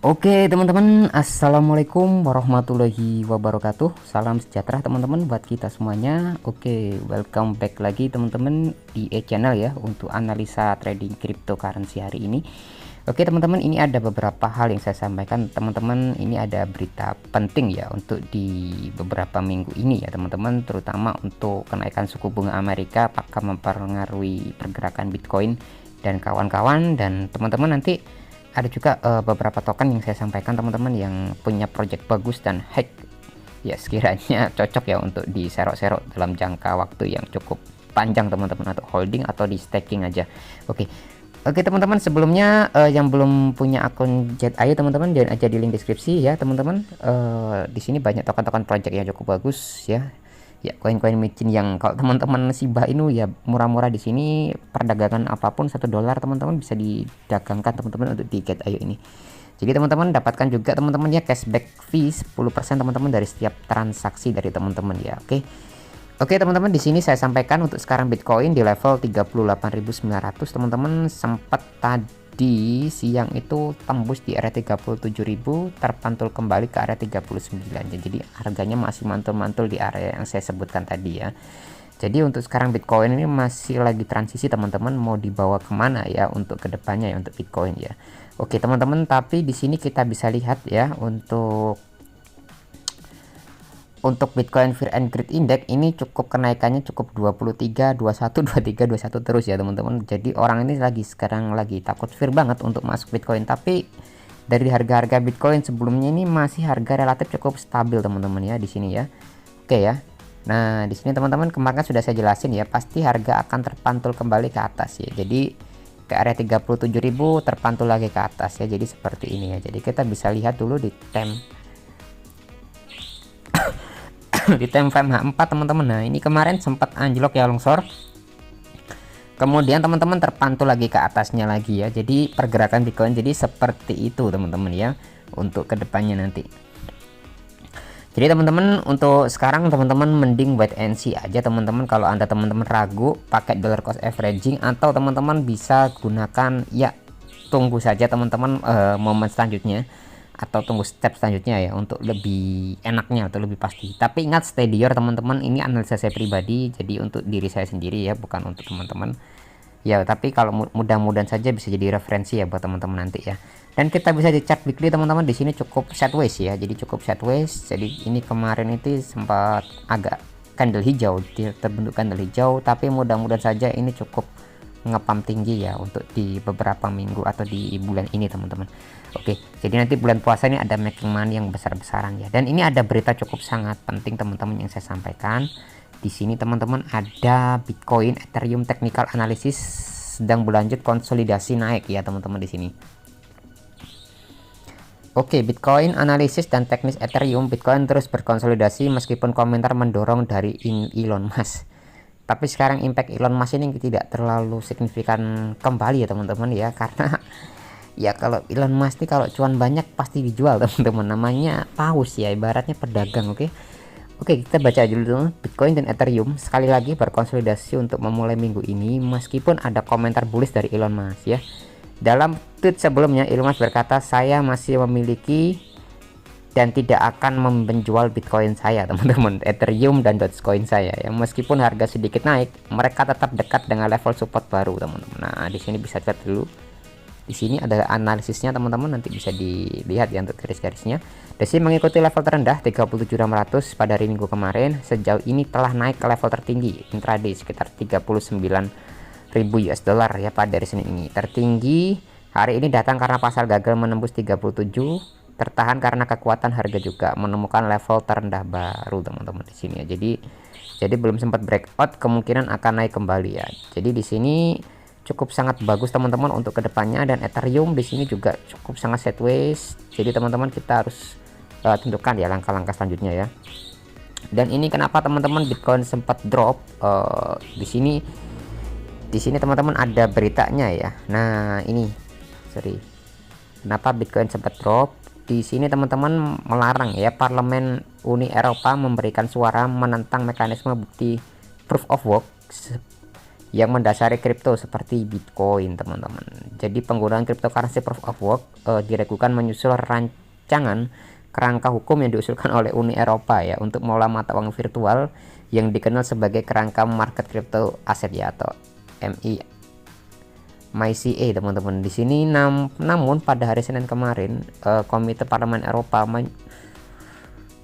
Oke teman-teman, assalamualaikum warahmatullahi wabarakatuh. Salam sejahtera teman-teman buat kita semuanya. Oke, welcome back lagi teman-teman di channel ya untuk analisa trading cryptocurrency hari ini. Oke teman-teman, ini ada beberapa hal yang saya sampaikan teman-teman. Ini ada berita penting ya untuk di beberapa minggu ini ya teman-teman, terutama untuk kenaikan suku bunga Amerika apakah mempengaruhi pergerakan Bitcoin dan kawan-kawan. Dan teman-teman nanti ada juga beberapa token yang saya sampaikan teman-teman yang punya project bagus dan hack ya, sekiranya cocok ya untuk diserok-serok dalam jangka waktu yang cukup panjang teman-teman, atau holding atau di staking aja. Oke teman-teman, sebelumnya yang belum punya akun Jet, ayo teman-teman join aja di link deskripsi ya teman-teman. Di sini banyak token-token project yang cukup bagus ya. Ya, koin-koin micin yang kalau teman-teman Shiba Inu ya murah-murah di sini, perdagangan apapun $1 teman-teman bisa didagangkan teman-teman untuk di Get Ayo ini. Jadi teman-teman dapatkan juga teman-teman ya cashback fee 10% teman-teman dari setiap transaksi dari teman-teman ya. Oke teman-teman, di sini saya sampaikan untuk sekarang Bitcoin di level 38.900 teman-teman, sempat tadi siang itu tembus di area 37.000, terpantul kembali ke area 39. Jadi harganya masih mantul-mantul di area yang saya sebutkan tadi ya. Jadi untuk sekarang Bitcoin ini masih lagi transisi teman-teman, mau dibawa kemana ya untuk kedepannya ya untuk Bitcoin ya. Oke teman-teman, tapi di sini kita bisa lihat ya untuk Bitcoin Fear and Greed Index ini cukup kenaikannya cukup 23, 21, 23, 21 terus ya teman-teman. Jadi orang ini sekarang lagi takut fear banget untuk masuk Bitcoin, tapi dari harga-harga Bitcoin sebelumnya ini masih harga relatif cukup stabil teman-teman ya di sini ya. Oke ya. Nah, di sini teman-teman kemarin sudah saya jelasin ya, pasti harga akan terpantul kembali ke atas ya. Jadi ke area 37.000 terpantul lagi ke atas ya. Jadi seperti ini ya. Jadi kita bisa lihat dulu di di time frame H4 teman-teman. Nah, ini kemarin sempat anjlok ya, longsor. Kemudian teman-teman terpantul lagi ke atasnya lagi ya. Jadi pergerakan Bitcoin jadi seperti itu teman-teman ya untuk kedepannya nanti. Jadi teman-teman untuk sekarang teman-teman mending wait and see aja teman-teman. Kalau Anda teman-teman ragu pakai dollar cost averaging, atau teman-teman bisa gunakan ya, tunggu saja teman-teman momen selanjutnya atau tunggu step selanjutnya ya untuk lebih enaknya atau lebih pasti. Tapi ingat, stay di your teman-teman, ini analisa saya pribadi, jadi untuk diri saya sendiri ya, bukan untuk teman-teman ya. Tapi kalau mudah-mudahan saja bisa jadi referensi ya buat teman-teman nanti ya. Dan kita bisa di chart weekly teman-teman, di sini cukup sideways ya, jadi cukup sideways. Jadi ini kemarin itu sempat agak candle hijau, terbentuk candle hijau, tapi mudah-mudahan saja ini cukup ngepam tinggi ya untuk di beberapa minggu atau di bulan ini teman-teman. Oke, jadi nanti bulan puasa ini ada making money yang besar-besaran ya. Dan ini ada berita cukup sangat penting teman-teman yang saya sampaikan. Di sini teman-teman ada Bitcoin Ethereum technical analysis sedang berlanjut konsolidasi naik ya teman-teman di sini. Oke, Bitcoin analisis dan teknis Ethereum, Bitcoin terus berkonsolidasi meskipun komentar mendorong dari Elon Musk. Tapi sekarang impact Elon Musk ini tidak terlalu signifikan kembali ya teman-teman ya, karena ya kalau Elon Musk ini kalau cuan banyak pasti dijual teman-teman, namanya paus ya, ibaratnya pedagang. Oke, kita baca dulu. Bitcoin dan Ethereum sekali lagi berkonsolidasi untuk memulai minggu ini meskipun ada komentar bullish dari Elon Musk ya. Dalam tweet sebelumnya Elon Musk berkata, saya masih memiliki dan tidak akan menjual Bitcoin saya teman-teman, Ethereum dan Dogecoin saya ya. Meskipun harga sedikit naik, mereka tetap dekat dengan level support baru teman-teman. Nah, di sini bisa lihat dulu. Di sini ada analisisnya teman-teman, nanti bisa dilihat ya untuk garis-garisnya. Di sini mengikuti level terendah 37.600 pada hari Minggu kemarin. Sejauh ini telah naik ke level tertinggi intraday sekitar 39.000 US dollar ya pada hari Senin ini. Tertinggi hari ini datang karena pasar gagal menembus 37, tertahan karena kekuatan harga juga menemukan level terendah baru teman-teman di sini ya. Jadi belum sempat breakout, kemungkinan akan naik kembali ya. Jadi di sini cukup sangat bagus teman-teman untuk kedepannya. Dan Ethereum di sini juga cukup sangat sideways. Jadi teman-teman kita harus tentukan ya langkah-langkah selanjutnya ya. Dan ini kenapa teman-teman Bitcoin sempat drop di sini teman-teman ada beritanya ya. Nah ini kenapa Bitcoin sempat drop. Di sini teman-teman melarang ya, Parlemen Uni Eropa memberikan suara menentang mekanisme bukti proof of work yang mendasari kripto seperti Bitcoin, teman-teman. Jadi penggunaan cryptocurrency proof of work diragukan menyusul rancangan kerangka hukum yang diusulkan oleh Uni Eropa ya untuk mengelola mata uang virtual yang dikenal sebagai kerangka market crypto asset ya, atau MiCA, teman-teman. Di sini namun pada hari Senin kemarin Komite Parlemen Eropa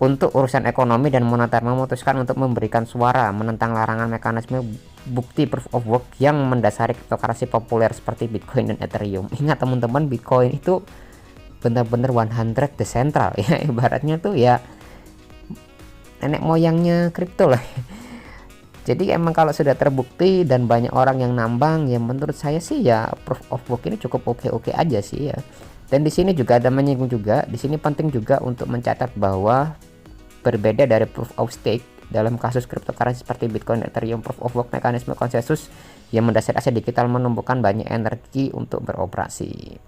untuk urusan ekonomi dan moneter memutuskan untuk memberikan suara menentang larangan mekanisme bukti proof of work yang mendasari cryptocurrency populer seperti Bitcoin dan Ethereum. Ingat teman-teman, Bitcoin itu benar-benar 100 decentral ya, ibaratnya tuh ya nenek moyangnya kripto lah. Jadi emang kalau sudah terbukti dan banyak orang yang nambang, ya menurut saya sih ya proof of work ini cukup oke-oke aja sih ya. Dan di sini juga ada menyinggung juga, di sini penting juga untuk mencatat bahwa berbeda dari proof of stake dalam kasus cryptocurrency seperti Bitcoin dan Ethereum, proof of work mekanisme konsensus yang mendasari aset digital menumbuhkan banyak energi untuk beroperasi.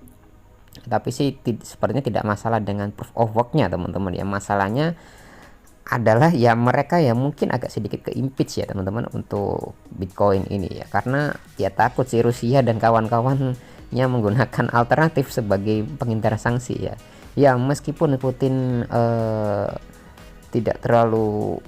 Tapi sih sepertinya tidak masalah dengan proof of worknya, teman-teman ya. Masalahnya adalah ya mereka ya mungkin agak sedikit ke impeach ya, teman-teman, untuk Bitcoin ini ya, karena ya takut sih Rusia dan kawan-kawannya menggunakan alternatif sebagai penghindar sanksi ya. Ya meskipun Putin tidak terlalu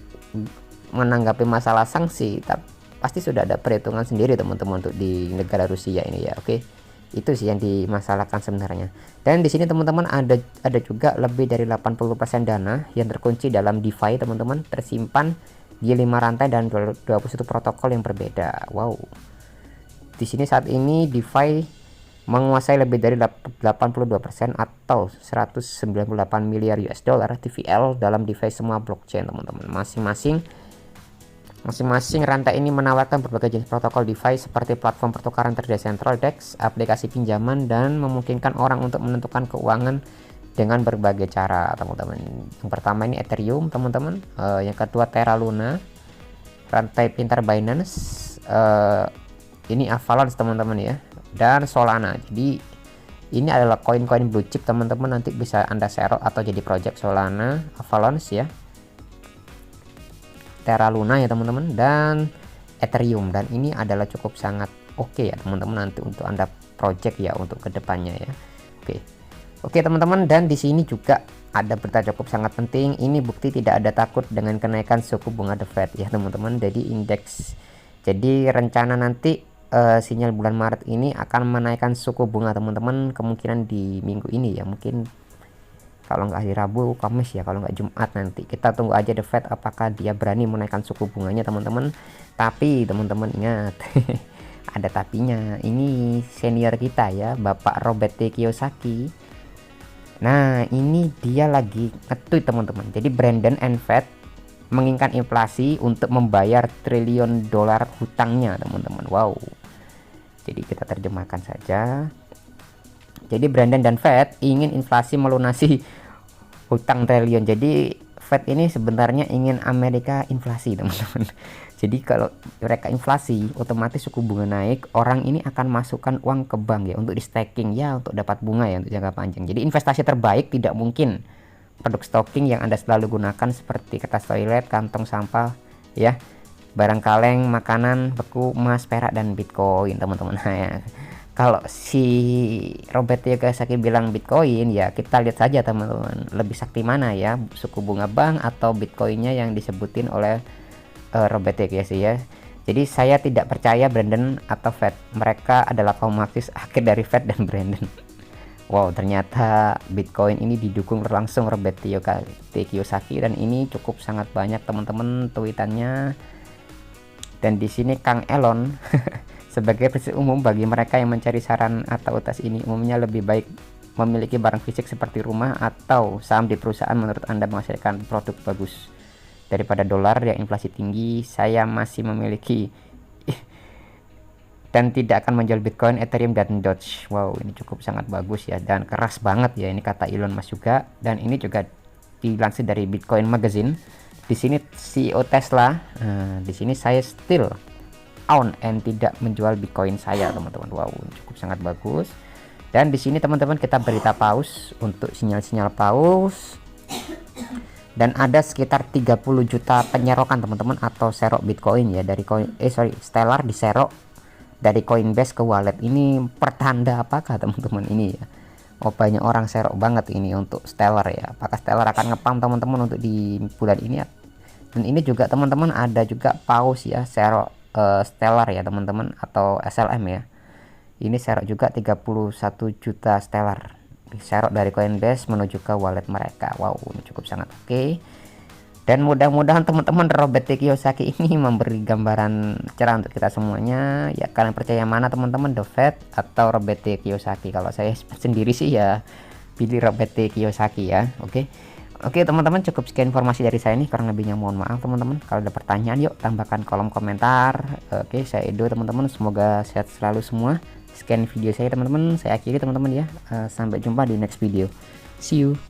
menanggapi masalah sanksi, tapi pasti sudah ada perhitungan sendiri, teman-teman, untuk di negara Rusia ini ya. Oke, itu sih yang dimasalahkan sebenarnya. Dan di sini teman-teman ada juga lebih dari 80% dana yang terkunci dalam DeFi, teman-teman, tersimpan di 5 rantai dan 21 protokol yang berbeda. Wow, di sini saat ini DeFi menguasai lebih dari 82% atau 198 miliar US dollar TVL dalam DeFi semua blockchain, teman-teman. Masing-masing rantai ini menawarkan berbagai jenis protokol DeFi seperti platform pertukaran terdesentral DEX, aplikasi pinjaman, dan memungkinkan orang untuk menentukan keuangan dengan berbagai cara, teman-teman. Yang pertama ini Ethereum, teman-teman. Yang kedua Terra Luna, rantai pintar Binance. Ini Avalanche, teman-teman ya. Dan Solana. Jadi ini adalah koin-koin blue chip, teman-teman, nanti bisa Anda share atau jadi project Solana, Avalanche ya, Terra Luna ya, teman-teman, dan Ethereum. Dan ini adalah cukup sangat oke ya, teman-teman, nanti untuk Anda project ya untuk kedepannya ya. Oke teman-teman, dan di sini juga ada berita cukup sangat penting. Ini bukti tidak ada takut dengan kenaikan suku bunga The Fed ya, teman-teman. Jadi rencana nanti sinyal bulan Maret ini akan menaikkan suku bunga, teman-teman, kemungkinan di minggu ini ya, mungkin kalau nggak hari Rabu, Kamis ya, kalau nggak Jumat. Nanti kita tunggu aja The Fed apakah dia berani menaikkan suku bunganya, teman-teman. Tapi teman-teman ingat ada tapinya, ini senior kita ya, Bapak Robert T. Kiyosaki. Nah ini dia lagi nge-tweet, teman-teman. Jadi Brandon and Fed menginginkan inflasi untuk membayar triliun dolar hutangnya, teman-teman. Wow, jadi kita terjemahkan saja. Jadi Brandon dan Fed ingin inflasi melunasi hutang triliun. Jadi Fed ini sebenarnya ingin Amerika inflasi, teman-teman. Jadi kalau mereka inflasi, otomatis suku bunga naik, orang ini akan masukkan uang ke bank ya untuk di staking ya, untuk dapat bunga ya untuk jangka panjang. Jadi investasi terbaik tidak mungkin produk stocking yang Anda selalu gunakan seperti kertas toilet, kantong sampah ya, barang kaleng, makanan, beku, emas, perak, dan Bitcoin, teman-teman. Nah, ya. Kalau si Robert Kiyosaki bilang Bitcoin, ya kita lihat saja, teman-teman, lebih sakti mana ya, suku bunga bank atau Bitcoinnya yang disebutin oleh Robert Kiyosaki ya. Jadi saya tidak percaya Brandon atau Fed, mereka adalah kaum Marxis akhir dari Fed dan Brandon. Wow, ternyata Bitcoin ini didukung langsung Robert Kiyosaki, dan ini cukup sangat banyak, teman-teman, tweetannya. Dan di sini Kang Elon sebagai prinsip umum bagi mereka yang mencari saran atau utas ini, umumnya lebih baik memiliki barang fisik seperti rumah atau saham di perusahaan menurut Anda menghasilkan produk bagus daripada dolar yang inflasi tinggi. Saya masih memiliki dan tidak akan menjual Bitcoin, Ethereum, dan Doge. Wow, ini cukup sangat bagus ya, dan keras banget ya, ini kata Elon Musk juga. Dan ini juga dilansir dari Bitcoin Magazine. Di sini CEO Tesla, di sini saya still own and tidak menjual Bitcoin saya, teman-teman. Wow, cukup sangat bagus. Dan di sini teman-teman kita berita paus untuk sinyal-sinyal paus. Dan ada sekitar 30 juta penyerokan, teman-teman, atau serok Bitcoin ya dari Stellar diserok dari Coinbase ke wallet. Ini pertanda apakah teman-teman ini ya? Oh, banyak orang serok banget ini untuk Stellar ya. Apakah Stellar akan ngepam teman-teman untuk di bulan ini ya? Dan ini juga teman-teman ada juga pause ya, serok Stellar ya teman-teman, atau SLM ya. Ini serok juga 31 juta Stellar, serok dari Coinbase menuju ke wallet mereka. Wow, ini cukup sangat oke. Dan mudah-mudahan teman-teman Robert T. Kiyosaki ini memberi gambaran cerah untuk kita semuanya ya. Kalian percaya mana teman-teman, The Fed atau Robert T. Kiyosaki? Kalau saya sendiri sih ya pilih Robert T. Kiyosaki ya. Oke teman-teman, cukup sekian informasi dari saya nih, kurang lebihnya mohon maaf teman-teman. Kalau ada pertanyaan yuk tambahkan kolom komentar. Oke, saya Edo teman-teman, semoga sehat selalu semua. Sekian video saya teman-teman, saya akhiri teman-teman ya. Sampai jumpa di next video, see you.